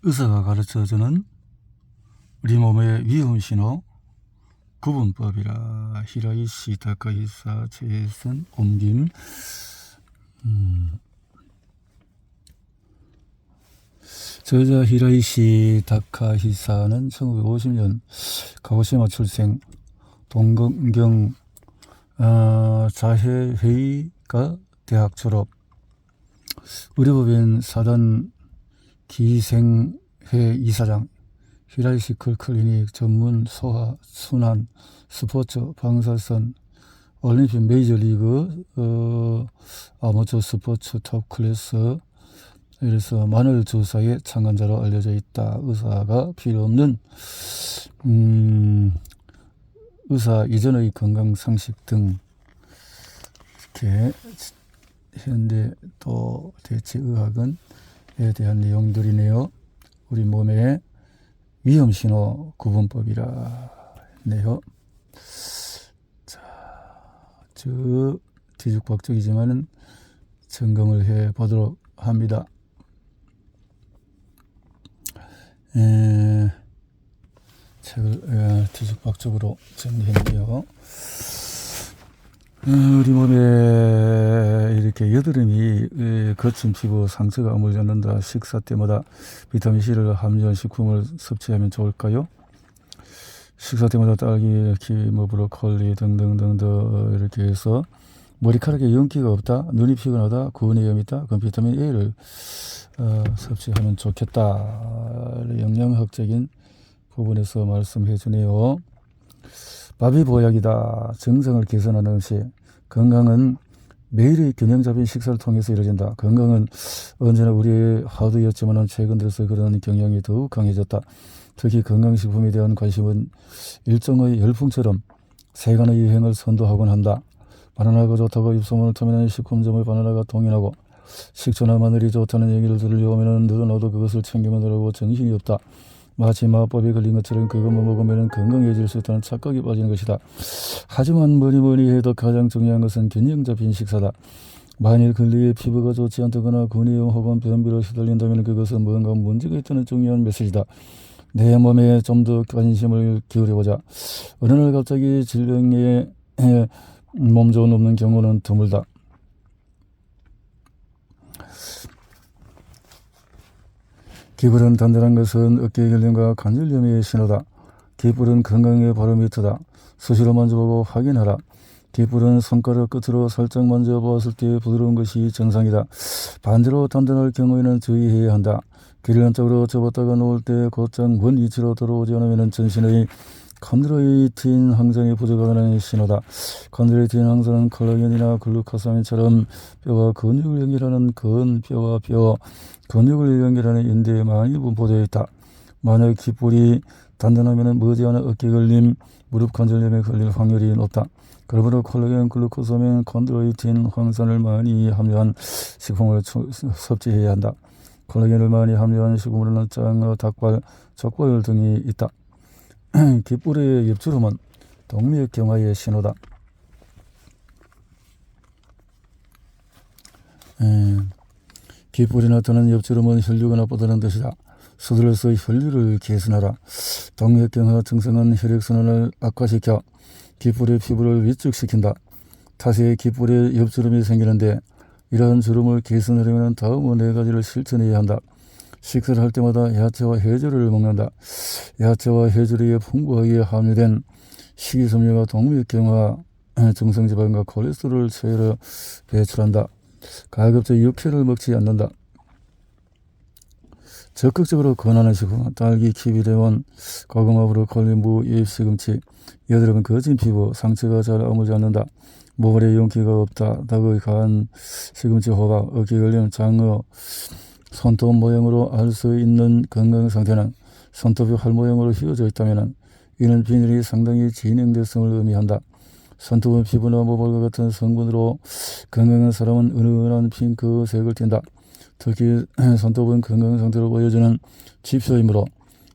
의사가 가르쳐주는 우리 몸의 위험신호 구분법이라. 히라이시 다카히사 최선 옮김. 저자 히라이시 다카히사는 1950년 가고시마 출생, 동경경 자해회의가 대학 졸업, 의료법인 사단 기생회 이사장, 히라이시클 클리닉 전문 소아, 순환, 스포츠, 방사선, 올림픽 메이저리그, 아마추어 스포츠 톱 클래스, 이래서 마늘 주사의 참관자로 알려져 있다. 의사가 필요 없는 의사 이전의 건강 상식 등 이렇게 현대 또 대체의학은에 대한 내용들이네요. 우리 몸의 위험신호 구분법이라 했네요. 자, 저 뒤죽박죽이지만은 점검을 해 보도록 합니다. 책을 뒤죽박죽으로 정리했네요. 우리 몸에 이렇게 여드름이 거친 피부 상처가 어물졌는다. 식사 때마다 비타민C를 함유한 식품을 섭취하면 좋을까요? 식사 때마다 딸기, 키위, 브로콜리 등등등등 이렇게 해서 머리카락에 윤기가 없다, 눈이 피곤하다, 구은염이 있다, 그럼 비타민 A를 섭취하면 좋겠다. 영양학적인 부분에서 말씀해 주네요. 밥이 보약이다. 정성을 개선하는 음식. 건강은 매일의 균형 잡힌 식사를 통해서 이루어진다. 건강은 언제나 우리의 하도였지만 최근 들어서 그런 경향이 더욱 강해졌다. 특히 건강식품에 대한 관심은 일종의 열풍처럼 세간의 유행을 선도하곤 한다. 바나나가 좋다고 입소문을 터미는 식품점의 바나나가 동인하고, 식초나 마늘이 좋다는 얘기를 들으려고 하면 너도 그것을 챙겨 먹으려고 정신이 없다. 마치 마법에 걸린 것처럼 그것만 먹으면 건강해질 수 있다는 착각에 빠지는 것이다. 하지만 뭐니 해도 가장 중요한 것은 균형 잡힌 식사다. 만일 근래에 피부가 좋지 않다거나 근위염 혹은 변비로 시달린다면 그것은 뭔가 문제가 있다는 중요한 메시지다. 내 몸에 좀 더 관심을 기울여보자. 어느 날 갑자기 질병에 몸져 넘는 경우는 드물다. 기불은 단단한 것은 어깨 결림과 관절염의 신호다. 기불은 건강의 바로 밑이다. 수시로 만져보고 확인하라. 기불은 손가락 끝으로 살짝 만져보았을 때 부드러운 것이 정상이다. 반대로 단단할 경우에는 주의해야 한다. 길을 한쪽으로 접었다가 놓을 때 곧장 원 위치로 돌아오지 않으면 전신의 콘드로이틴 항상이 부족하다는 신호다. 콘드로이틴 항상은 콜라겐이나 글루코사민처럼 뼈와 근육을 연결하는 근뼈와 뼈, 근육을 연결하는 인대에 많이 분포되어 있다. 만약 깃불이 단단하면 머지않아 어깨 걸림, 무릎 관절염에 걸릴 확률이 높다. 그러므로 콜라겐, 글루코사민, 콘드로이틴, 황산을 많이 함유한 식품을 섭취해야 한다. 콜라겐을 많이 함유한 식품으로는 장어, 닭발, 족발 등이 있다. 깃불의 엽주름은 동맥경화의 신호다. 깃불이 나타나는 엽주름은 혈류가 나쁘다는 뜻이다. 서둘러서 혈류를 개선하라. 동맥경화 증상은 혈액순환을 악화시켜 깃불의 피부를 위축시킨다. 타세에 깃불에 엽주름이 생기는데 이러한 주름을 개선하려면 다음 4가지를 실천해야 한다. 식사를 할 때마다 야채와 해조류를 먹는다. 야채와 해조류에 풍부하게 함유된 식이섬유가 동맥경화 중성지방과 콜레스테롤을 체외로 배출한다. 가급적 육회를 먹지 않는다. 적극적으로 권하는 식품은 딸기, 키위, 레몬, 고구마, 브로콜리, 무, 잎, 시금치. 여드름은 거친 피부, 상처가 잘 아물지 않는다. 모발에 윤기가 없다. 닭의 간, 시금치, 호박, 어깨 걸림, 장어. 손톱 모양으로 알 수 있는 건강 상태는 손톱이 활 모양으로 휘어져 있다면 이는 비늘이 상당히 진행됐음을 의미한다. 손톱은 피부나 모발과 같은 성분으로 건강한 사람은 은은한 핑크색을 띈다. 특히 손톱은 건강 상태를 보여주는 지표이므로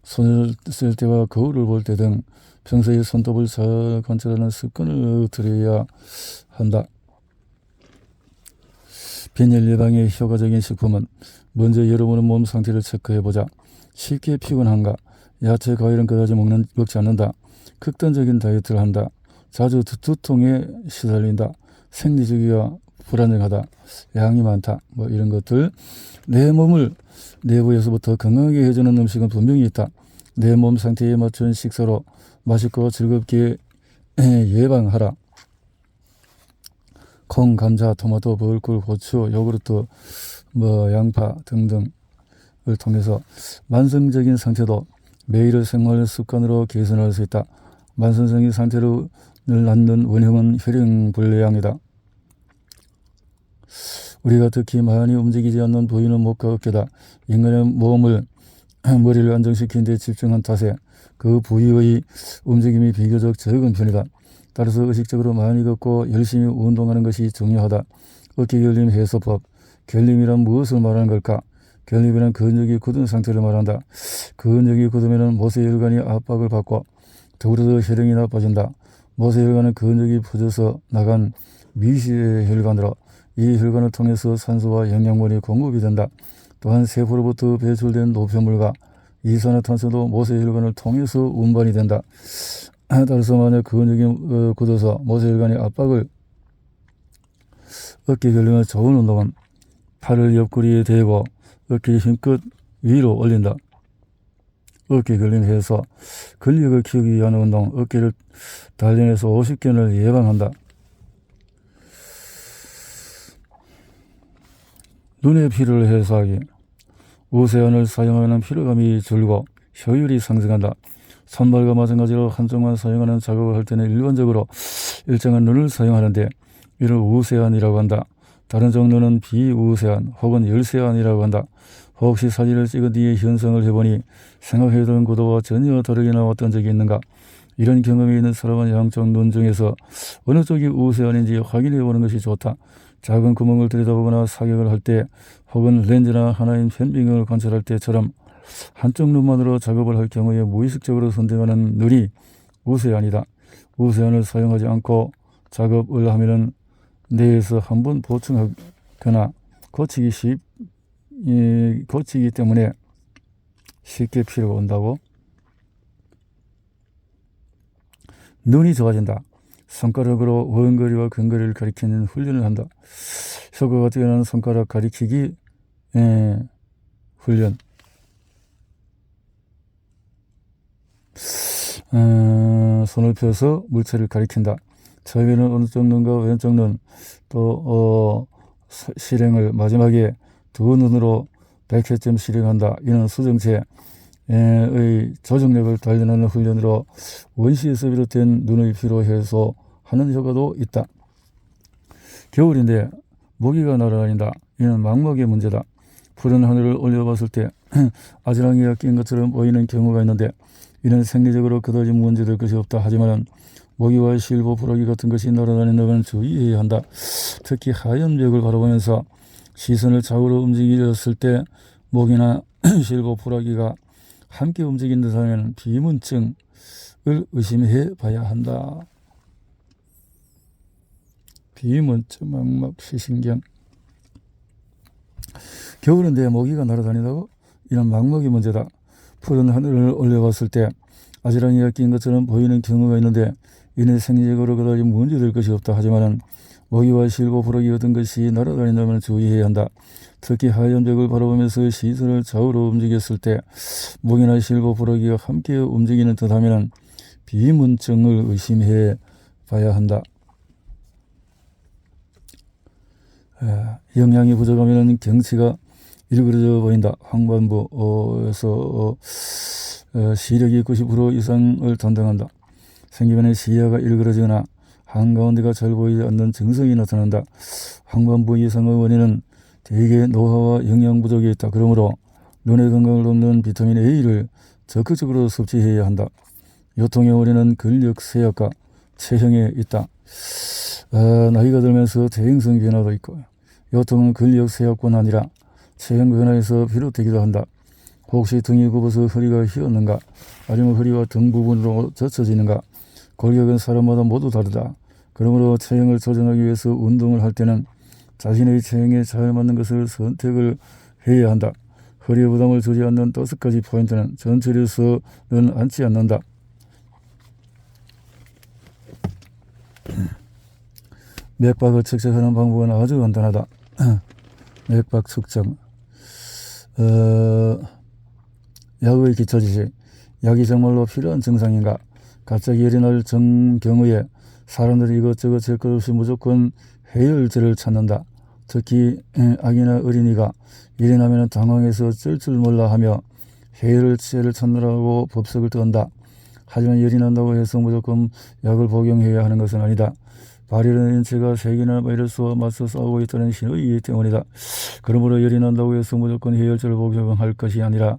손을 쓸 때와 거울을 볼 때 등 평소에 손톱을 잘 관찰하는 습관을 들여야 한다. 빈혈 예방의 효과적인 식품은 먼저 여러분의 몸 상태를 체크해보자. 쉽게 피곤한가? 야채, 과일은 그다지 먹지 않는다. 극단적인 다이어트를 한다. 자주 두통에 시달린다. 생리주기가 불안정하다. 양이 많다. 뭐 이런 것들. 내 몸을 내부에서부터 건강하게 해주는 음식은 분명히 있다. 내 몸 상태에 맞춘 식사로 맛있고 즐겁게 예방하라. 콩, 감자, 토마토, 벌꿀, 고추, 요구르트, 양파 등등을 통해서 만성적인 상태도 매일의 생활 습관으로 개선할 수 있다. 만성적인 상태를 낳는 원형은 혈행불량이다. 우리가 특히 많이 움직이지 않는 부위는 목과 어깨다. 인간의 몸을 머리를 안정시키는 데 집중한 탓에 그 부위의 움직임이 비교적 적은 편이다. 따라서 의식적으로 많이 걷고 열심히 운동하는 것이 중요하다. 어깨결림 해소법. 결림이란 무엇을 말하는 걸까? 결림이란 근육이 굳은 상태를 말한다. 근육이 굳으면 모세혈관이 압박을 받고 더불어서 혈행이 나빠진다. 모세혈관은 근육이 퍼져서 나간 미시의 혈관으로 이 혈관을 통해서 산소와 영양분이 공급이 된다. 또한 세포로부터 배출된 노폐물과 이산화탄소도 모세혈관을 통해서 운반이 된다. 따라서 만약 근육이 굳어서 모세혈관의 압박을 어깨 결림의 좋은 운동은 팔을 옆구리에 대고 어깨 힘껏 위로 올린다. 어깨 결림해서 근력을 키우기 위한 운동, 어깨를 단련해서 50견을 예방한다. 눈의 피로를 해소하기. 우세안을 사용하면 피로감이 줄고 효율이 상승한다. 산발과 마찬가지로 한쪽만 사용하는 작업을 할 때는 일반적으로 일정한 눈을 사용하는데 이를 우세안이라고 한다. 다른 종류는 비우세안 혹은 열세안이라고 한다. 혹시 사진을 찍은 뒤에 현상을 해보니 생각해둔 구도와 전혀 다르게 나왔던 적이 있는가? 이런 경험이 있는 사람은 양쪽 눈 중에서 어느 쪽이 우세안인지 확인해보는 것이 좋다. 작은 구멍을 들여다보거나 사격을 할 때 혹은 렌즈나 하나인 편빙을 관찰할 때처럼 한쪽 눈만으로 작업을 할 경우에 무의식적으로 선택하는 눈이 우세안이다. 우세안을 사용하지 않고 작업을 하면 뇌에서 한번 보충하거나 고치기 때문에 쉽게 피로가 온다고. 눈이 좋아진다. 손가락으로 원거리와 근거리를 가리키는 훈련을 한다. 효과가 뛰어난 손가락 가리키기 훈련. 손을 펴서 물체를 가리킨다. 처음에는 오른쪽 눈과 왼쪽 눈, 또 실행을 마지막에 두 눈으로 100회쯤 실행한다. 이는 수정체의 조정력을 단련하는 훈련으로 원시에서 비롯된 눈의 피로 해소하는 효과도 있다. 겨울인데 모기가 날아다닌다. 이는 망막의 문제다. 푸른 하늘을 올려봤을 때 아지랑이가 낀 것처럼 보이는 경우가 있는데 이는 생리적으로 그다지 문제될 것이 없다. 하지만 모기와 실버, 부라기 같은 것이 날아다닌다면 주의해야 한다. 특히 하얀 벽을 바라보면서 시선을 좌우로 움직였을 때 모기나 실버, 부라기가 함께 움직인다면 비문증을 의심해 봐야 한다. 비문증, 망막, 시신경. 겨울인데 모기가 날아다닌다고? 이는 망막이 문제다. 푸른 하늘을 올려봤을 때 아지랑이가 낀 것처럼 보이는 경우가 있는데 이는 생리적으로 그다지 문제될 것이 없다. 하지만 모기와 실버, 부라기 같은 것이 날아다닌다면 주의해야 한다. 특히 하얀 벽을 바라보면서 시선을 좌우로 움직였을 때 모기나 실버, 부라기가 함께 움직이는 듯하면 비문증을 의심해 봐야 한다. 영양이 부족하면 경치가 일그러져 보인다. 황반부에서 시력이 90% 이상을 담당한다. 생기면에 시야가 일그러지거나 한가운데가 잘 보이지 않는 증상이 나타난다. 황반부 이상의 원인은 대개 노화와 영양 부족이 있다. 그러므로 눈의 건강을 돕는 비타민 A를 적극적으로 섭취해야 한다. 요통의 원인은 근력 쇠약과 체형에 있다. 나이가 들면서 대행성 변화도 있고 요통은 근력 쇠약뿐 아니라 체형 변화에서 비롯되기도 한다. 혹시 등이 굽어서 허리가 휘었는가? 아니면 허리와 등 부분으로 젖혀지는가? 골격은 사람마다 모두 다르다. 그러므로 체형을 조정하기 위해서 운동을 할 때는 자신의 체형에 잘 맞는 것을 선택을 해야 한다. 허리에 부담을 주지 않는 5가지 포인트는 전철에서는 앉지 않는다. 맥박을 측정하는 방법은 아주 간단하다. 맥박 측정. 약의 기초지식. 약이 정말로 필요한 증상인가? 갑자기 열이 날 경우에 사람들이 이것저것 잴 것 없이 무조건 해열제를 찾는다. 특히 아기나 어린이가 열이 나면 당황해서 어쩔 줄 몰라 하며 해열제를 찾느라고 법석을 떤다. 하지만 열이 난다고 해서 무조건 약을 복용해야 하는 것은 아니다. 발열은 인체가 세균이나 바이러스와 맞서 싸우고 있다는 신호이기 때문이다. 그러므로 열이 난다고 해서 무조건 해열제를 복용할 것이 아니라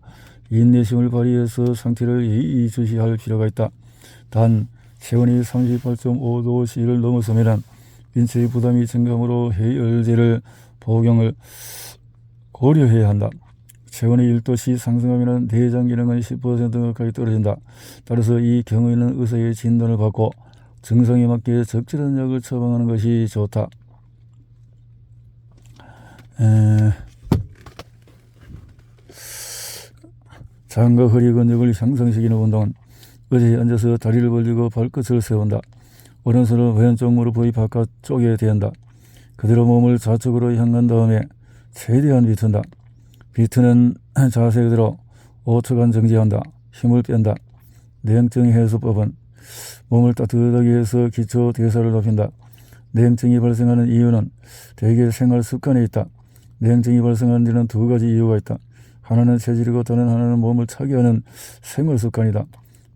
인내심을 발휘해서 상태를 예의주시할 필요가 있다. 단 체온이 38.5도C를 넘어서면 인체의 부담이 증가하므로 해열제를 복용을 고려해야 한다. 체온이 1도씨 상승하면 내장 기능은 10% 가까이 떨어진다. 따라서 이 경우에는 의사의 진단을 받고 증상에 맞게 적절한 약을 처방하는 것이 좋다. 장과 허리 근육을 향상시키는 운동은 의자에 앉아서 다리를 벌리고 발끝을 세운다. 오른손을 왼쪽 무릎의 바깥쪽에 대한다. 그대로 몸을 좌측으로 향한 다음에 최대한 비튼다. 비트는 자세 그대로 5초간 정지한다. 힘을 뺀다. 냉증 해소법은 몸을 따뜻하게 해서 기초 대사를 높인다. 냉증이 발생하는 이유는 대개 생활 습관에 있다. 냉증이 발생하는 데는 2가지 이유가 있다. 하나는 체질이고 다른 하나는 몸을 차게 하는 생활 습관이다.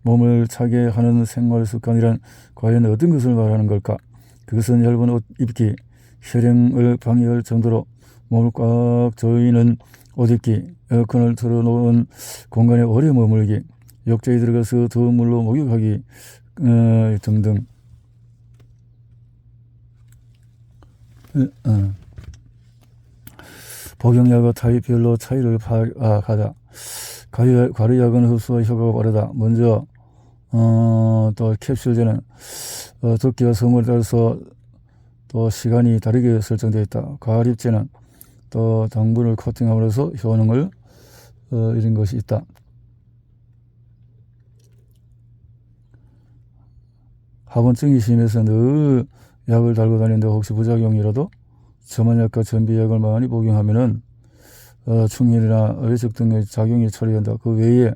몸을 차게 하는 생활 습관이란 과연 어떤 것을 말하는 걸까? 그것은 얇은 옷 입기, 혈행을 방해할 정도로 몸을 꽉 조이는 옷 입기, 에어컨을 틀어놓은 공간에 오래 머물기, 욕조에 들어가서 더운 물로 목욕하기 등등. 복용약의 타입별로 차이를 파악하자. 가루약은 흡수와 효과가 빠르다. 먼저 또 캡슐제는 두께와 성분에 따라서 또 시간이 다르게 설정되어 있다. 가립제는 또 당분을 코팅함으로써 효능을 잃은 것이 있다. 하본증이 심해서 늘 약을 달고 다니는데 혹시 부작용이라도 점안약과 전비약을 많이 복용하면은 충혈이나 외적 등의 작용이 처리된다. 그 외에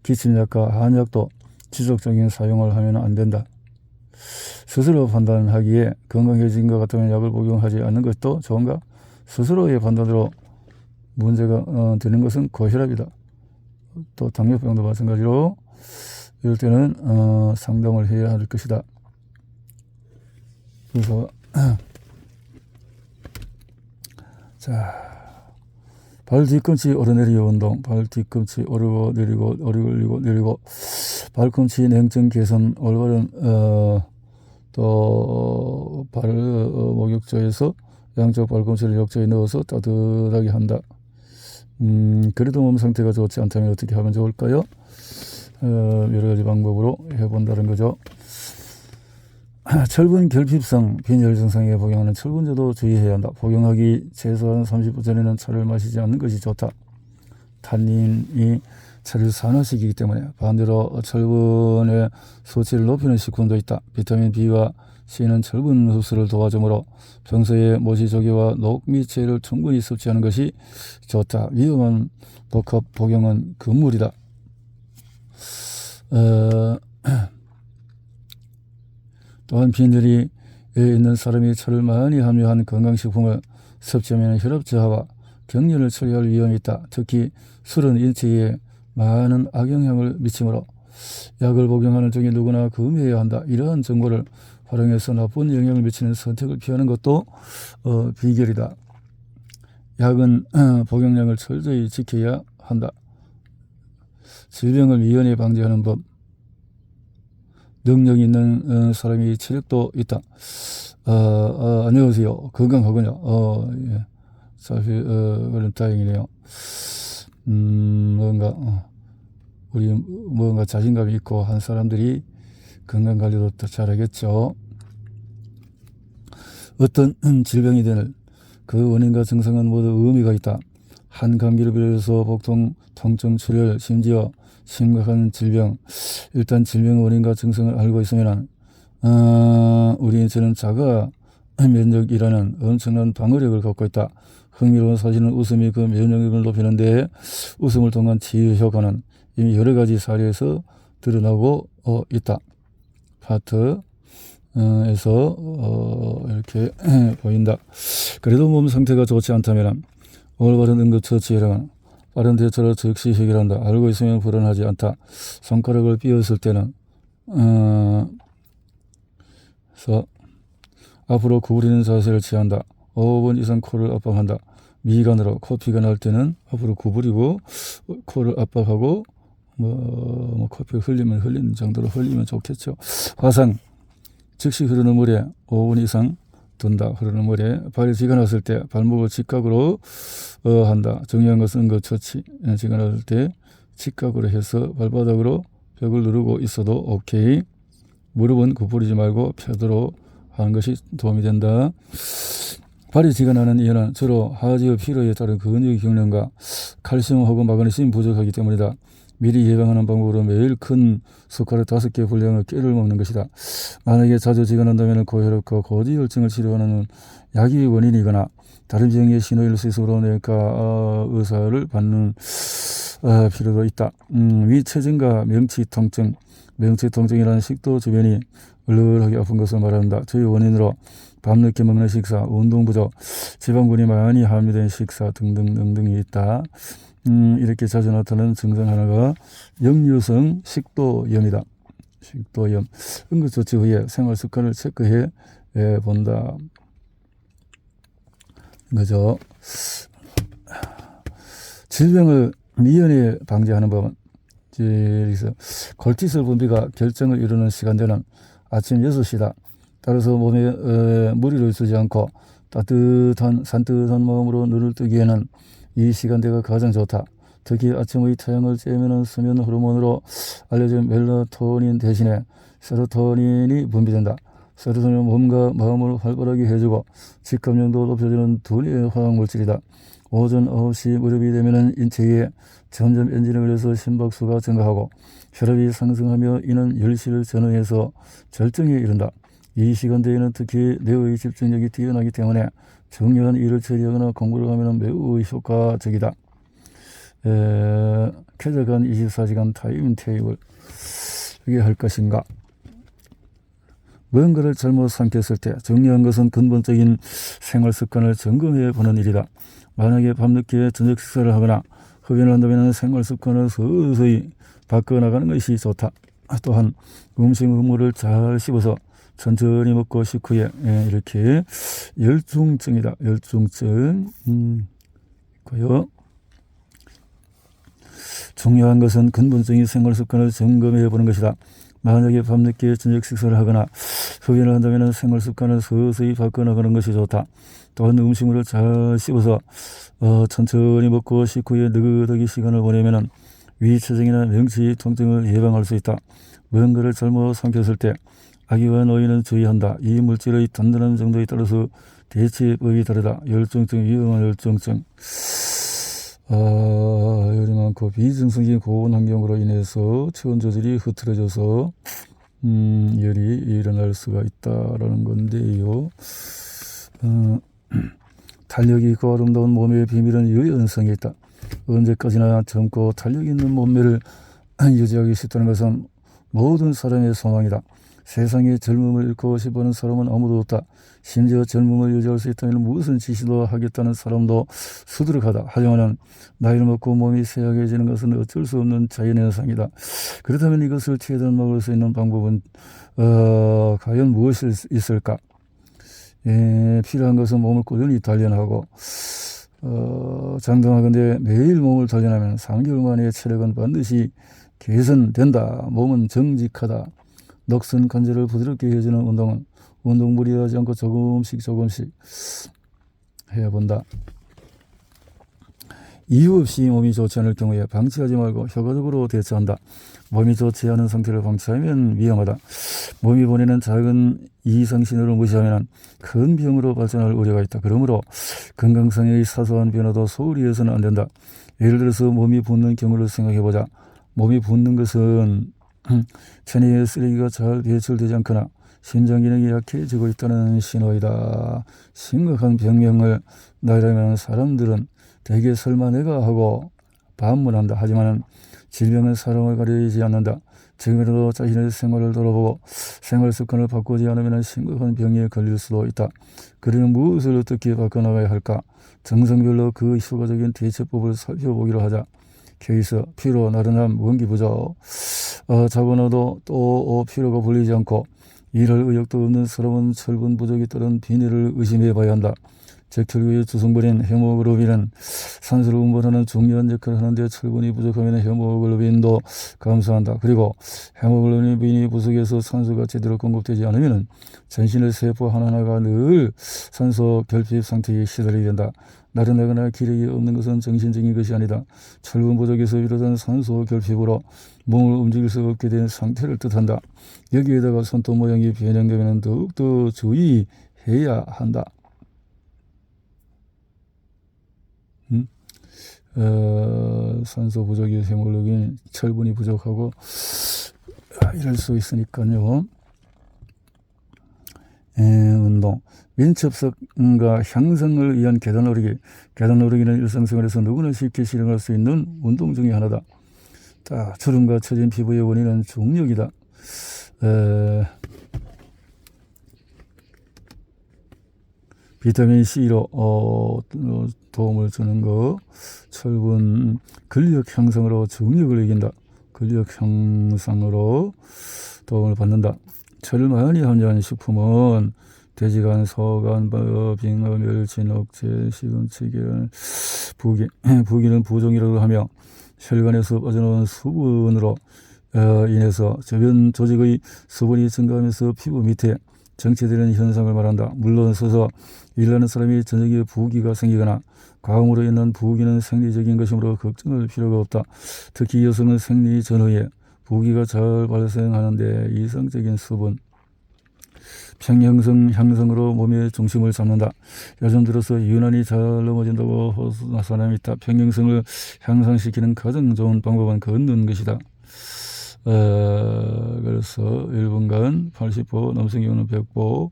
기침약과 한약도 지속적인 사용을 하면 안 된다. 스스로 판단하기에 건강해진 것 같으면 약을 복용하지 않는 것도 좋은가? 스스로의 판단으로 문제가 되는 것은 고혈압이다. 또 당뇨병도 마찬가지로 이럴 때는 상담을 해야 할 것이다. 그래서 자, 발 뒤꿈치 오르내리 운동. 발 뒤꿈치 오르고 내리고 오르고 내리고 발꿈치 냉증 개선 올바른 또 발 목욕조에서 양쪽 발꿈치를 욕조에 넣어서 따뜻하게 한다. 그래도 몸 상태가 좋지 않다면 어떻게 하면 좋을까요? 여러 가지 방법으로 해본다는 거죠. 철분 결핍성 빈혈 증상에 복용하는 철분제도 주의해야 한다. 복용하기 최소한 30분 전에는 차를 마시지 않는 것이 좋다. 탄닌이 차를 산화시키기 때문에. 반대로 철분의 수치를 높이는 식품도 있다. 비타민 B와 C는 철분 흡수를 도와주므로 평소에 모시조개와 녹미채를 충분히 섭취하는 것이 좋다. 위험한 복합 복용은 금물이다. 또한 빈혈이 있는 사람이 차를 많이 함유한 건강식품을 섭취하면 혈압 저하와 경련을 처리할 위험이 있다. 특히 술은 인체에 많은 악영향을 미치므로 약을 복용하는 중에 누구나 금해야 한다. 이러한 정보를 활용해서 나쁜 영향을 미치는 선택을 피하는 것도 비결이다. 약은 복용량을 철저히 지켜야 한다. 질병을 미연에 방지하는 법. 능력 있는 사람이 체력도 있다. 안녕하세요. 건강하군요. 예. 사실 그런 다행이네요. 우리 뭔가 자신감이 있고 한 사람들이 건강 관리도 더 잘하겠죠. 어떤 질병이든 그 원인과 증상은 모두 의미가 있다. 한 감기를 비롯해서 복통, 통증, 출혈, 심지어 심각한 질병. 일단 질병의 원인과 증상을 알고 있으면 우리 인체는 자가 면역이라는 엄청난 방어력을 갖고 있다. 흥미로운 사실은 웃음이 그 면역력을 높이는 데 웃음을 통한 치유 효과는 이미 여러 가지 사례에서 드러나고 있다. 파트에서 이렇게 보인다. 그래도 몸 상태가 좋지 않다면 올바른 응급처치라는 빠른 대처로 즉시 해결한다. 알고 있으면 불안하지 않다. 손가락을 삐었을 때는 그래서 앞으로 구부리는 자세를 취한다. 5분 이상 코를 압박한다. 미간으로 코피가 날 때는 앞으로 구부리고 코를 압박하고 코피를 흘리는 정도로 흘리면 좋겠죠. 화상, 즉시 흐르는 물에 5분 이상 둔다. 흐르는 물에 발이 쥐가 났을 때 발목을 직각으로 한다. 중요한 것은 그 처치. 쥐가 났을 때 직각으로 해서 발바닥으로 벽을 누르고 있어도 오케이. 무릎은 구부리지 말고 펴도록 하는 것이 도움이 된다. 발이 쥐가 나는 이유는 주로 하지의 피로에 따른 근육 경련과 칼슘 혹은 마그네슘 부족하기 때문이다. 미리 예방하는 방법으로 매일 큰 숟가락 5개 분량의 깨를 먹는 것이다. 만약에 자주 쥐가 난다면 고혈압과 고지혈증을 치료하는 약이 원인이거나 다른 병의 신호일 수 있으므로 내과 의사를 받는 필요도 있다. 위체증과 명치통증. 명치통증이라는 식도 주변이 얼얼하게 아픈 것을 말한다. 주요 원인으로 밤늦게 먹는 식사, 운동 부족, 지방분이 많이 함유된 식사 등등등등이 있다. 이렇게 자주 나타나는 증상 하나가 역류성 식도염이다. 식도염. 응급조치 후에 생활습관을 체크해 본다. 그죠? 질병을 미연에 방지하는 법은 골티솔 분비가 결정을 이루는 시간대는 아침 6시다. 따라서 몸에 무리를 주지 않고 따뜻한 산뜻한 마음으로 눈을 뜨기에는 이 시간대가 가장 좋다. 특히 아침의 태양을 쬐면 수면 호르몬으로 알려진 멜라토닌 대신에 세로토닌이 분비된다. 세로토닌은 몸과 마음을 활발하게 해주고 직감력도 높여주는 두뇌의 화학물질이다. 오전 9시 무렵이 되면 인체에 점점 엔진을 걸려서 심박수가 증가하고 혈압이 상승하며 이는 10시를 전후해서 절정에 이른다. 이 시간대에는 특히 뇌의 집중력이 뛰어나기 때문에 중요한 일을 처리하거나 공부를 하면 매우 효과적이다. 쾌적한 24시간 타임 테이블 어떻게 할 것인가. 뭔가를 잘못 삼켰을 때 중요한 것은 근본적인 생활 습관을 점검해 보는 일이다. 만약에 밤늦게 저녁 식사를 하거나 흡연을 한다면 생활 습관을 서서히 바꿔나가는 것이 좋다. 또한 음식물을 잘 씹어서 천천히 먹고 식후에 이렇게 열중증이다. 열중증 있고요. 중요한 것은 근본적인 생활 습관을 점검해 보는 것이다. 만약에 밤늦게 저녁 식사를 하거나 흡연을 한다면 생활 습관을 서서히 바꿔나가는 것이 좋다. 또한 음식물을 잘 씹어서 천천히 먹고 식후에 느긋하게 시간을 보내면 위체증이나 명치 통증을 예방할 수 있다. 뭔가를 잘못 삼켰을 때 아기와 노인은 주의한다. 이 물질의 단단한 정도에 따라서 대처법이 다르다. 열중증, 위험한 열중증. 열이 많고 비증성적인 고온 환경으로 인해서 체온 조절이 흐트러져서 열이 일어날 수가 있다라는 건데요. 탄력이 있고 아름다운 몸의 비밀은 유연성에 있다. 언제까지나 젊고 탄력 있는 몸매를 유지하기 쉽다는 것은 모든 사람의 소망이다. 세상에 젊음을 잃고 싶어하는 사람은 아무도 없다. 심지어 젊음을 유지할 수 있다면 무슨 짓이도 하겠다는 사람도 수두룩하다. 하지만 나이를 먹고 몸이 쇠약해지는 것은 어쩔 수 없는 자연현상이다. 그렇다면 이것을 최대한 막을 수 있는 방법은 과연 무엇이 있을까? 필요한 것은 몸을 꾸준히 단련하고 장담하건대 매일 몸을 단련하면 3개월 만에 체력은 반드시 개선된다. 몸은 정직하다. 넋은 관절을 부드럽게 해주는 운동은 운동 무리하지 않고 조금씩 해본다. 이유 없이 몸이 좋지 않을 경우에 방치하지 말고 효과적으로 대처한다. 몸이 좋지 않은 상태를 방치하면 위험하다. 몸이 보내는 작은 이상 신호를 무시하면 큰 병으로 발전할 우려가 있다. 그러므로 건강상의 사소한 변화도 소홀히 해서는 안 된다. 예를 들어서 몸이 붓는 경우를 생각해보자. 몸이 붓는 것은 체내에 쓰레기가 잘 배출되지 않거나 심장 기능이 약해지고 있다는 신호이다. 심각한 병명을 나이라면 사람들은 대개 설마 내가 하고 반문한다. 하지만 질병은 사람을 가리지 않는다. 지금이라도 자신의 생활을 돌아보고 생활 습관을 바꾸지 않으면 심각한 병에 걸릴 수도 있다. 그러면 무엇을 어떻게 바꿔나가야 할까? 정성별로 그 효과적인 대처법을 살펴보기로 하자. 케이스, 피로, 나른함, 원기 부족. 자고나도 또 피로가 풀리지 않고 일할 의욕도 없는 사람은 철분 부족에 따른 빈혈을 의심해 봐야 한다. 잭혈구의 주성분인 헤모글로빈은 산소를 운반하는 중요한 역할을 하는데 철분이 부족하면 헤모글로빈도 감소한다. 그리고 헤모글로빈이 부족해서 산소가 제대로 공급되지 않으면 전신의 세포 하나하나가 늘 산소 결핍 상태에 시달리게 된다. 나른하거나 기력이 없는 것은 정신적인 것이 아니다. 철분 부족에서 비롯한 산소 결핍으로 몸을 움직일 수 없게 된 상태를 뜻한다. 여기에다가 손톱 모양이 변형되면 더욱더 주의해야 한다. 산소 부족이 헤모글로빈, 철분이 부족하고 이럴 수 있으니까요. 운동, 민첩성과 향상을 위한 계단 오르기. 계단 오르기는 일상생활에서 누구나 쉽게 실행할 수 있는 운동 중에 하나다. 자, 주름과 처진 피부의 원인은 중력이다. 비타민 C로 도움을 주는 거. 철분, 근력 향상으로 중력을 이긴다. 근력 향상으로 도움을 받는다. 철을 많이 함유한 식품은 돼지간, 소간, 빙어, 멸치, 녹채, 시금치, 계란, 부기는 부종이라고 하며 혈관에서 빠져나온 수분으로 인해서 저변 조직의 수분이 증가하면서 피부 밑에 정체되는 현상을 말한다. 물론 서서 일하는 사람이 저녁에 부기가 생기거나 과음으로 인한 부기는 생리적인 것이므로 걱정할 필요가 없다. 특히 여성은 생리 전후에 부기가 잘 발생하는데 이상적인 수분, 평형성 향상으로 몸의 중심을 잡는다. 요즘 들어서 유난히 잘 넘어진다고 호소하는 사람이 있다. 평형성을 향상시키는 가장 좋은 방법은 걷는 것이다. 그래서 1분간 80보, 남성 경우는 100보,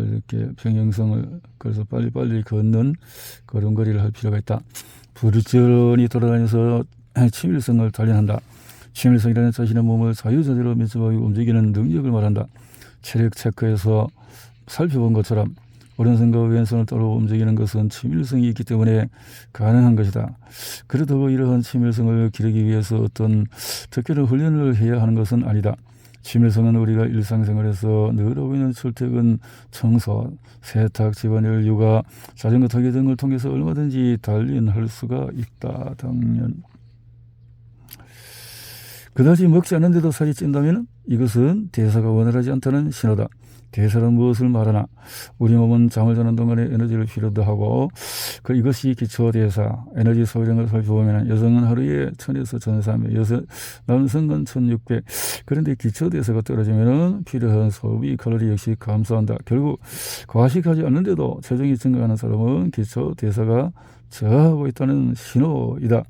이렇게 평형성을, 그래서 빨리빨리 걷는 걸음걸이를 할 필요가 있다. 부지런히 돌아다녀서 친밀성을 단련한다. 친밀성이라는 자신의 몸을 자유자재로 민첩하게 움직이는 능력을 말한다. 체력 체크에서 살펴본 것처럼 오른손과 왼손을 따로 움직이는 것은 친밀성이 있기 때문에 가능한 것이다. 그렇다고 이러한 친밀성을 기르기 위해서 어떤 특별한 훈련을 해야 하는 것은 아니다. 친밀성은 우리가 일상생활에서 늘 하고 있는 출퇴근, 청소, 세탁, 집안일, 육아, 자전거 타기 등을 통해서 얼마든지 단련할 수가 있다. 당연. 그다지 먹지 않는데도 살이 찐다면 이것은 대사가 원활하지 않다는 신호다. 대사는 무엇을 말하나? 우리 몸은 잠을 자는 동안에 에너지를 필요도 하고 이것이 기초대사, 에너지 소비량을 살펴보면 여성은 하루에 1000에서 1300, 남성은 1600. 그런데 기초대사가 떨어지면 필요한 소비 칼로리 역시 감소한다. 결국 과식하지 않는데도 체중이 증가하는 사람은 기초대사가 저하고 있다는 신호이다.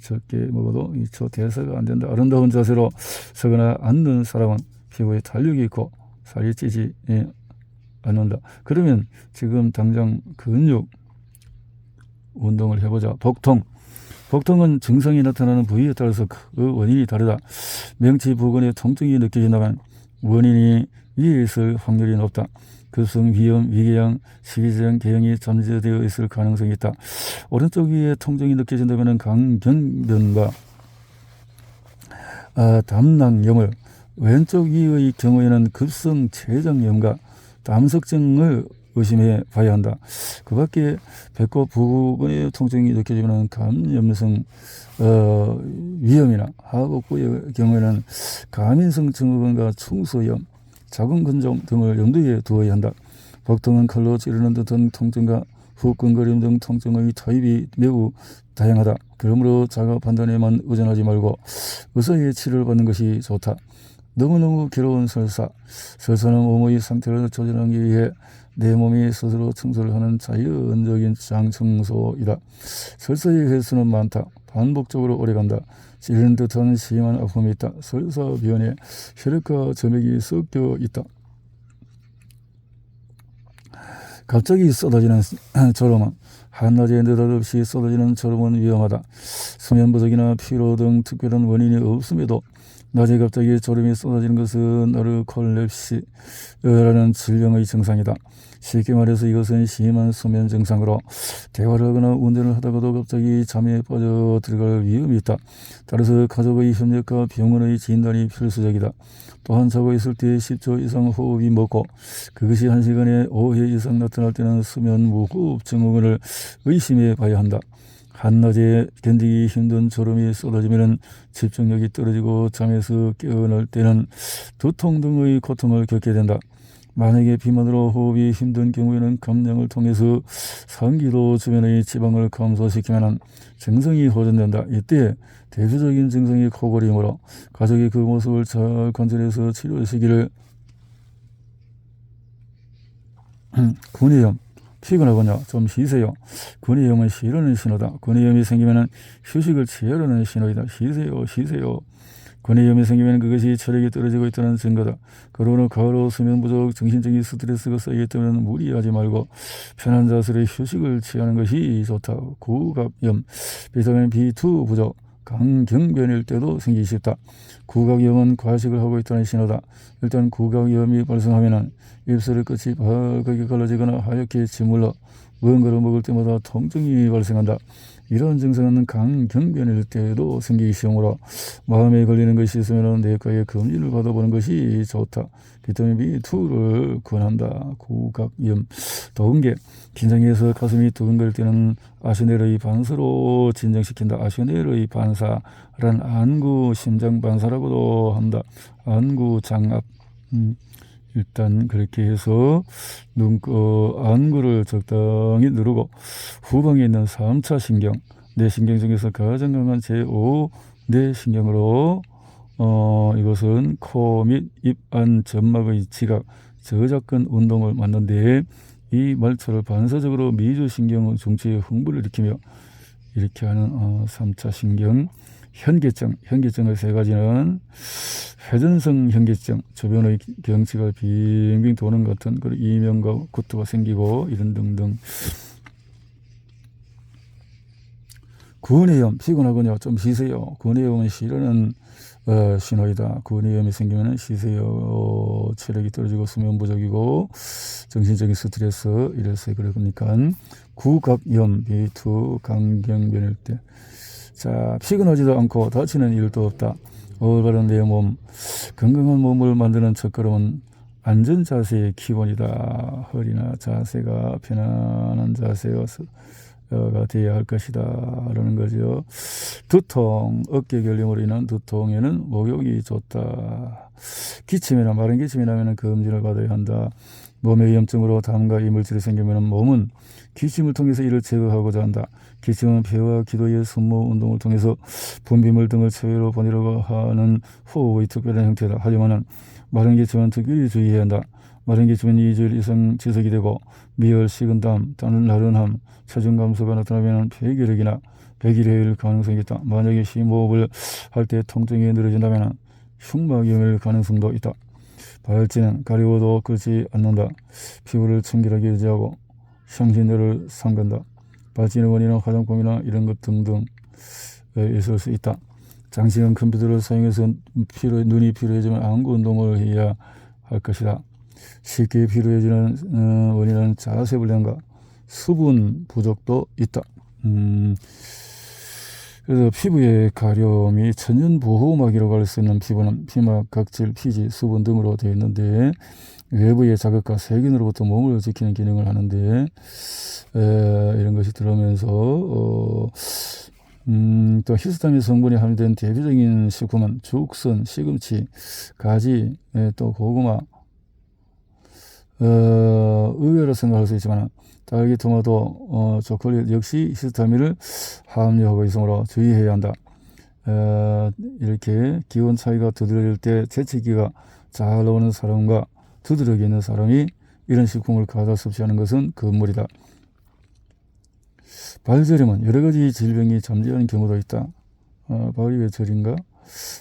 적게 먹어도 기초 대사가 안 된다. 아름다운 자세로 서거나 앉는 사람은 피부에 탄력이 있고 살이 찌지 않는다. 그러면 지금 당장 근육 운동을 해보자. 복통은 증상이 나타나는 부위에 따라서 그 원인이 다르다. 명치 부근에 통증이 느껴진다면 원인이 위에 있을 확률이 높다. 급성 위염, 위궤양, 식이저장 개형이 잠재되어 있을 가능성이 있다. 오른쪽 위에 통증이 느껴진다면 강경변과 담낭염을, 왼쪽 위의 경우에는 급성 췌장염과 담석증을 의심해 봐야 한다. 그 밖에 배꼽 부근의 통증이 느껴지면 감염성 위염이나 하복부의 경우에는 가민성 증후군과 충소염, 자궁근종 등을 염두에 두어야 한다. 복통은 칼로 찌르는 듯한 통증과 후끈거림 등 통증의 타입이 매우 다양하다. 그러므로 자가 판단에만 의존하지 말고 의사의 치료를 받는 것이 좋다. 너무너무 괴로운 설사. 설사는 몸의 상태를 조절하기 위해 내 몸이 스스로 청소를 하는 자연적인 장청소이다. 설사의 횟수는 많다. 반복적으로 오래간다. 찌르는 듯한 심한 아픔이 있다. 설사변에 혈액과 점액이 섞여 있다. 갑자기 쏟아지는 졸음은 한낮에 느닷없이 쏟아지는 졸음은 위험하다. 수면 부족이나 피로 등 특별한 원인이 없음에도 낮에 갑자기 졸음이 쏟아지는 것은 나르콜렙시라는 질병의 증상이다. 쉽게 말해서 이것은 심한 수면 증상으로 대화를 하거나 운전을 하다가도 갑자기 잠에 빠져 들어갈 위험이 있다. 따라서 가족의 협력과 병원의 진단이 필수적이다. 또한 자고 있을 때 10초 이상 호흡이 멎고 그것이 1시간에 5회 이상 나타날 때는 수면 무호흡 증후군을 의심해 봐야 한다. 한낮에 견디기 힘든 졸음이 쏟아지면 집중력이 떨어지고 잠에서 깨어날 때는 두통 등의 고통을 겪게 된다. 만약에 비만으로 호흡이 힘든 경우에는 감량을 통해서 상기도 주변의 지방을 감소시키면 증상이 호전된다. 이때 대표적인 증상이 코골이므로 가족이 그 모습을 잘 관찰해서 치료하시기를. 근위염. 피곤하군요. 좀 쉬세요. 근위염은 쉬려는 신호다. 근위염이 생기면 휴식을 취하려는 신호이다. 쉬세요. 근위염이 생기면 그것이 체력이 떨어지고 있다는 증거다. 그러나 가로 수면 부족, 정신적인 스트레스가 쌓이기 때문에 무리하지 말고 편한 자세로 휴식을 취하는 것이 좋다. 구각염, 비타민 B2 부족, 강경변일 때도 생기기 쉽다. 구각염은 과식을 하고 있다는 신호다. 일단 구각염이 발생하면 입술의 끝이 빨갛게 갈라지거나 하얗게 짓물러 무언가를 먹을 때마다 통증이 발생한다. 이런 증상은 강경변일 때도 생기기 쉬우므로 마음에 걸리는 것이 있으면 내과의 검진을 받아보는 것이 좋다. 비타민 B2를 권한다. 구각염. 더운 게 긴장해서 가슴이 두근거릴 때는 아시네르의 반사로 진정시킨다. 아시네르의 반사란 안구 심장 반사라고도 한다. 안구 장압. 일단 그렇게 해서 안구를 적당히 누르고 후방에 있는 3차 신경, 뇌신경 중에서 가장 강한 제5 뇌신경으로 이것은 코 및 입 안 점막의 지각, 저작근 운동을 맡는데 이 말초를 반사적으로 미주신경 중추의 흥분을 일으키며 이렇게 하는 3차 신경. 현기증의 세 가지는 회전성 현기증, 주변의 경치가 빙빙 도는 것 같은 그런 이명과 구토가 생기고 이런 등등. 근위염, 피곤하군요. 좀 쉬세요. 근위염은 쉬려는 신호이다. 근위염이 생기면 쉬세요. 체력이 떨어지고 수면 부족이고 정신적인 스트레스 이래서 그러니까 구각염, B2 강경변일 때. 자, 피곤하지도 않고 다치는 일도 없다. 올바른 내 몸, 건강한 몸을 만드는 첫걸음은 안전 자세의 기본이다. 허리나 자세가 편안한 자세가 되어야 할 것이다. 라는 거죠. 두통, 어깨 결림으로 인한 두통에는 목욕이 좋다. 기침이나 마른 기침이 나면 검진을 받아야 한다. 몸의 위험증으로 담과 이물질이 생기면 몸은 기침을 통해서 이를 제거하고자 한다. 기침은 폐와 기도의 순모 운동을 통해서 분비물 등을 체외로 보내려고 하는 호흡의 특별한 형태다. 하지만 마른 기침은 특별히 주의해야 한다. 마른 기침은 2주일 이상 지속이 되고 미열, 식은땀, 나른함, 체중 감소가 나타나면 폐결핵이나 백일해일 가능성이 있다. 만약에 심호흡을 할 때 통증이 늘어진다면 흉막염일 가능성도 있다. 발진은 가리워도 끓지 않는다. 피부를 청결하게 유지하고 향신료를 삼간다. 발진의 원인은 화장품이나 이런 것 등등 있을 수 있다. 장시간 컴퓨터를 사용해서 눈이 피로해지면 안구 운동을 해야 할 것이다. 쉽게 피로해지는 원인은 자세 불량과 수분 부족도 있다. 그래서 피부의 가려움이 천연보호막이라고 할 수 있는 피부는 피막, 각질, 피지, 수분 등으로 되어 있는데 외부의 자극과 세균으로부터 몸을 지키는 기능을 하는데 이런 것이 들어오면서 또 히스타민 성분이 함유된 대표적인 식품은 죽순, 시금치, 가지, 또 고구마, 의외로 생각할 수 있지만 딸기, 토마토, 초콜릿 역시 히스타민을 함유하고 있으므로 주의해야 한다. 이렇게 기온 차이가 두드러질 때 재채기가 잘 나오는 사람과 두드러기 있는 사람이 이런 식품을 과다 섭취하는 것은 금물이다. 발저림은 여러 가지 질병이 잠재하는 경우도 있다. 발이 왜 저린가?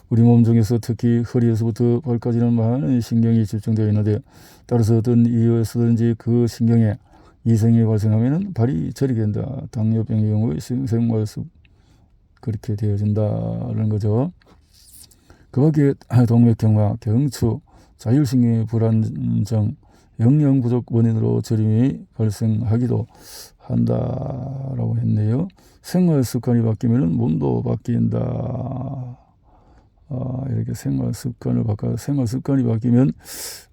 우리 몸 중에서 특히 허리에서부터 발까지는 많은 신경이 집중되어 있는데 따라서 어떤 이유에서든지 그 신경에 이상이 발생하면 발이 저리게 된다. 당뇨병의 경우에 생활습 그렇게 되어진다는 거죠. 그 밖에 동맥경화, 경추, 자율신경의 불안정, 영양 부족 원인으로 저림이 발생하기도 한다라고 했네요. 생활 습관이 바뀌면 몸도 바뀐다. 이렇게 생활 습관이 바뀌면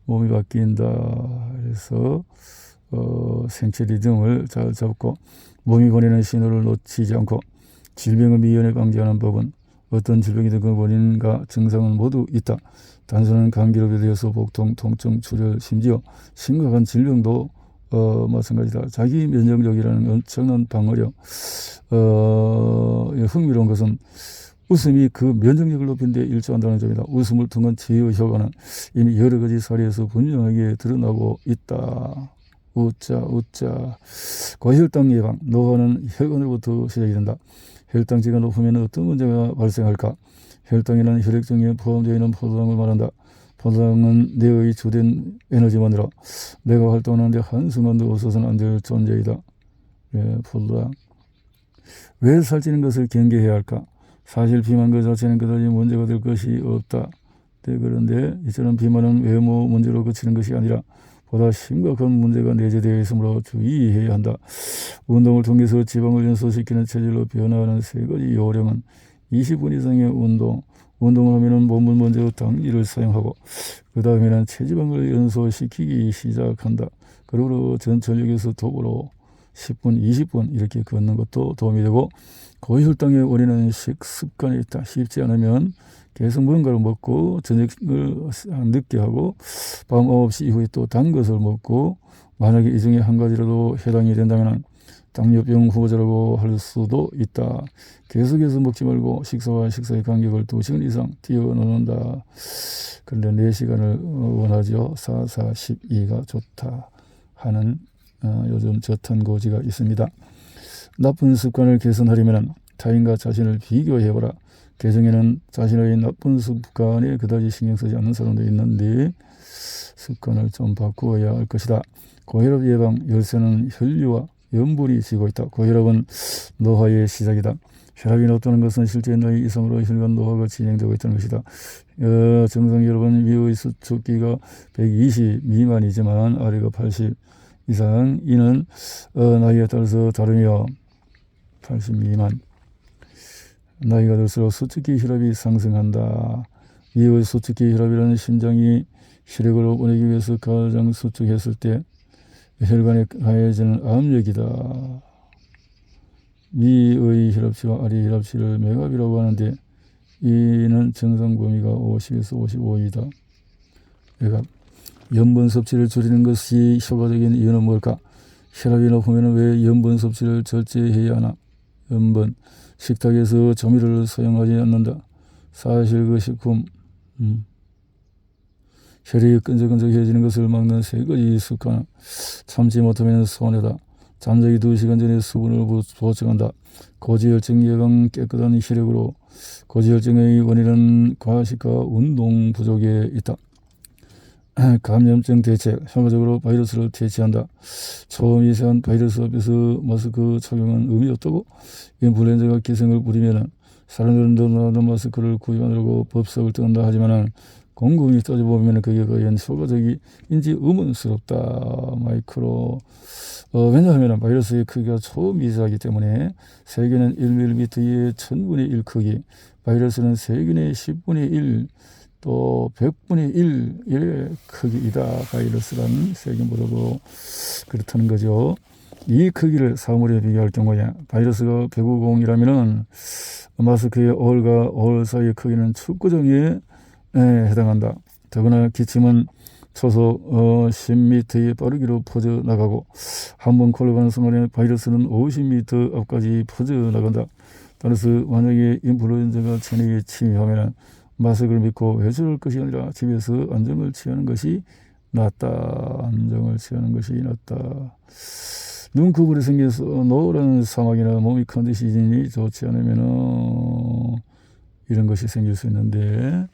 몸이 바뀐다. 그래서 생체 리듬을 잘 잡고 몸이 보내는 신호를 놓치지 않고 질병을 미연에 방지하는 법은 어떤 질병이든 그 원인과 증상은 모두 있다. 단순한 감기로 비롯해서 복통, 통증, 출혈, 심지어 심각한 질병도 마찬가지다. 자기 면역력이라는 엄청난 방어력. 흥미로운 것은 웃음이 그 면역력을 높이는 데 일조한다는 점이다. 웃음을 통한 치유 효과는 이미 여러 가지 사례에서 분명하게 드러나고 있다. 웃자. 고혈당 예방, 노화는 혈관으로부터 시작이 된다. 혈당치가 높으면 어떤 문제가 발생할까? 혈당에는 혈액중에 포함되어 있는 포도당을 말한다. 포도당은 뇌의 주된 에너지원이라 내가 활동하는데 한순간도 없어서는 안 될 존재이다. 포도당. 왜 살찌는 것을 경계해야 할까? 사실 비만 그 자체는 그다지 문제가 될 것이 없다. 그런데 이처럼 비만은 외모 문제로 그치는 것이 아니라 보다 심각한 문제가 내재되어 있으므로 주의해야 한다. 운동을 통해서 지방을 연소시키는 체질로 변화하는 세 가지 요령은 20분 이상의 운동을 하면 몸은 먼저 당기를 사용하고 그 다음에는 체지방을 연소시키기 시작한다. 그러고 전철역에서 도보로 10분, 20분 이렇게 걷는 것도 도움이 되고 고혈당의 원인은 식습관이 있다. 쉽지 않으면 계속 뭔가를 먹고 저녁을 늦게 하고 밤 9시 이후에 또 단 것을 먹고 만약에 이 중에 한 가지라도 해당이 된다면 당뇨병 후보자라고 할 수도 있다. 계속해서 먹지 말고 식사와 식사의 간격을 2시간 이상 띄워놓는다. 그런데 4시간을 원하죠. 4, 12가 좋다 하는 요즘 저탄고지가 있습니다. 나쁜 습관을 개선하려면 타인과 자신을 비교해보라. 개성에는 자신의 나쁜 습관에 그다지 신경 쓰지 않는 사람도 있는데 습관을 좀 바꾸어야 할 것이다. 고혈압 예방 열쇠는 혈류와 염분이 쥐고 있다. 고혈압은 노화의 시작이다. 혈압이 높다는 것은 실제 나이 이상으로 혈관 노화가 진행되고 있다는 것이다. 정상 여러분 위의 수축기가 120 미만이지만 아래가 80 이상 이는 나이에 따라서 다르며 80 미만 나이가 들수록 수축기 혈압이 상승한다. 위의 수축기 혈압이라는 심장이 혈액을 보내기 위해서 가장 수축했을 때 혈관에 가해지는 압력이다. 위의 혈압치와 아래의 혈압치를 맥압이라고 하는데 이는 정상 범위가 50에서 55이다. 맥압. 염분 섭취를 줄이는 것이 효과적인 이유는 뭘까? 혈압이 높으면 왜 염분 섭취를 절제해야 하나? 염분. 식탁에서 조미료를 사용하지 않는다. 사실 그 식품 혈액이 끈적끈적해지는 것을 막는 세 가지 습관. 참지 못하면 손해다. 잠자기 2시간 전에 수분을 보충한다. 고지혈증 예방 깨끗한 혈액으로. 고지혈증의 원인은 과식과 운동 부족에 있다. 감염증 대책, 효과적으로 바이러스를 퇴치한다. 초미세한 바이러스 앞에서 마스크 착용은 의미 없다고 인플루엔자가 기승을 부리면 사람들은 너무나도 마스크를 구입하려고 법석을 뜬다 하지만 곰곰이 따져보면 그게 과연 효과적인지 의문스럽다. 마이크로 왜냐하면 바이러스의 크기가 초미세하기 때문에 세균은 1mm의 1000분의 1 크기, 바이러스는 세균의 10분의 1 또 100분의 1의 크기이다. 바이러스란 세균보다도 그렇다는 거죠. 이 크기를 사물에 비교할 경우에 바이러스가 150이라면 마스크의 올과 올 사이의 크기는 축구정에 해당한다. 더구나 기침은 초속 10m의 빠르기로 퍼져나가고 한 번 걸러가는 순간에 바이러스는 50m 앞까지 퍼져나간다. 따라서 만약에 인플루엔자가 체내에 침입하면 마스크를 믿고 외출할 것이 아니라 집에서 안정을 취하는 것이 낫다. 안정을 취하는 것이 낫다. 눈꺼풀이 생겨서 노란 사막이나 몸이 컨디션이 좋지 않으면 이런 것이 생길 수 있는데